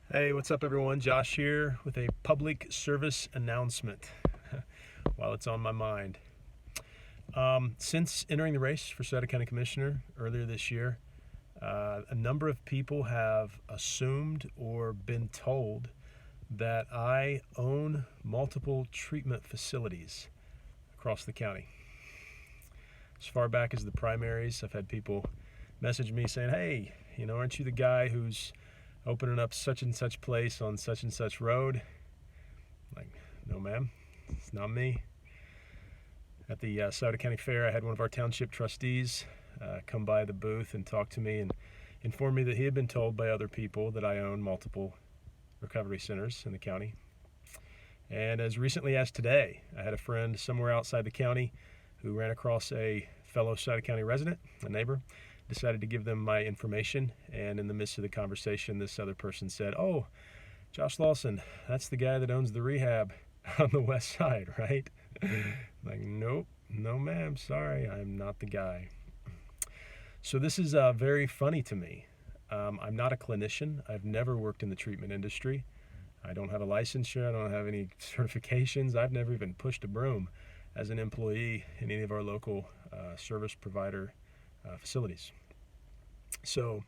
Hey, what's up, everyone? Josh here with a public service announcement while it's on my mind. Since entering the race for Sauter County Commissioner earlier this year, a number of people have assumed or been told that I own multiple treatment facilities across the county. As far back as the primaries, I've had people message me saying, hey, aren't you the guy who's opening up such and such place on such and such road? Like, no, ma'am, it's not me. At the Sauter County Fair, I had one of our township trustees come by the booth and talk to me and inform me that he had been told by other people that I own multiple recovery centers in the county. And as recently as today, I had a friend somewhere outside the county who ran across a fellow Sauter County resident, a neighbor, decided to give them my information, and in the midst of the conversation, this other person said, "Oh, Josh Lawson, that's the guy that owns the rehab on the west side, right?" Like, nope, no ma'am, sorry, I'm not the guy. So this is very funny to me. I'm not a clinician. I've never worked in the treatment industry. I don't have a licensure. I don't have any certifications. I've never even pushed a broom as an employee in any of our local service provider facilities. So,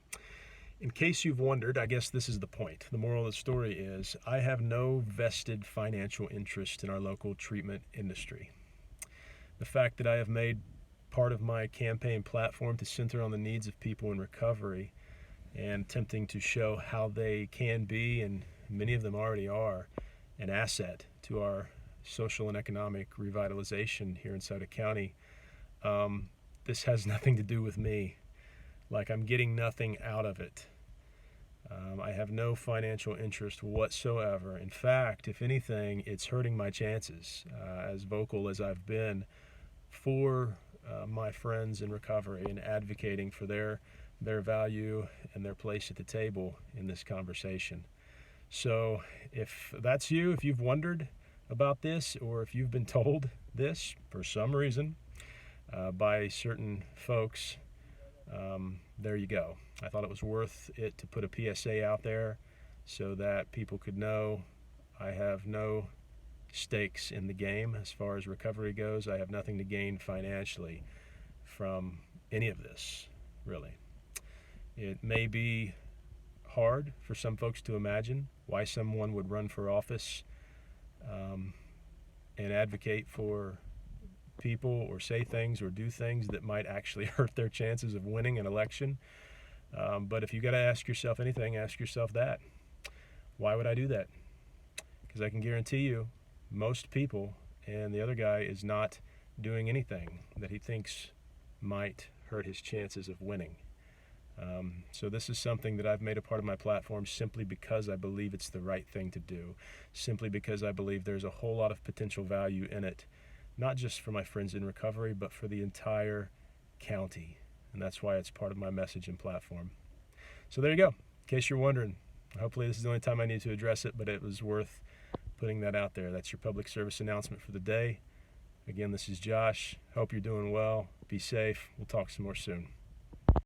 in case you've wondered, I guess this is the point. The moral of the story is I have no vested financial interest in our local treatment industry. The fact that I have made part of my campaign platform to center on the needs of people in recovery and attempting to show how they can be, and many of them already are, an asset to our social and economic revitalization here in Sauter County. This has nothing to do with me. Like, I'm getting nothing out of it. I have no financial interest whatsoever. In fact, if anything, it's hurting my chances, as vocal as I've been for my friends in recovery and advocating for their value and their place at the table in this conversation. So if that's you, if you've wondered about this, or if you've been told this for some reason by certain folks, there you go. I thought it was worth it to put a PSA out there so that people could know I have no stakes in the game as far as recovery goes. I have nothing to gain financially from any of this, really. It may be hard for some folks to imagine why someone would run for office and advocate for people or say things or do things that might actually hurt their chances of winning an election. But if you got to ask yourself anything, ask yourself that. Why would I do that? Because I can guarantee you most people, and the other guy is not doing anything that he thinks might hurt his chances of winning. So this is something that I've made a part of my platform simply because I believe it's the right thing to do, simply because I believe there's a whole lot of potential value in it, not just for my friends in recovery, but for the entire county. And that's why it's part of my message and platform. So there you go. In case you're wondering, hopefully this is the only time I need to address it, but it was worth putting that out there. That's your public service announcement for the day. Again, this is Josh. Hope you're doing well. Be safe. We'll talk some more soon.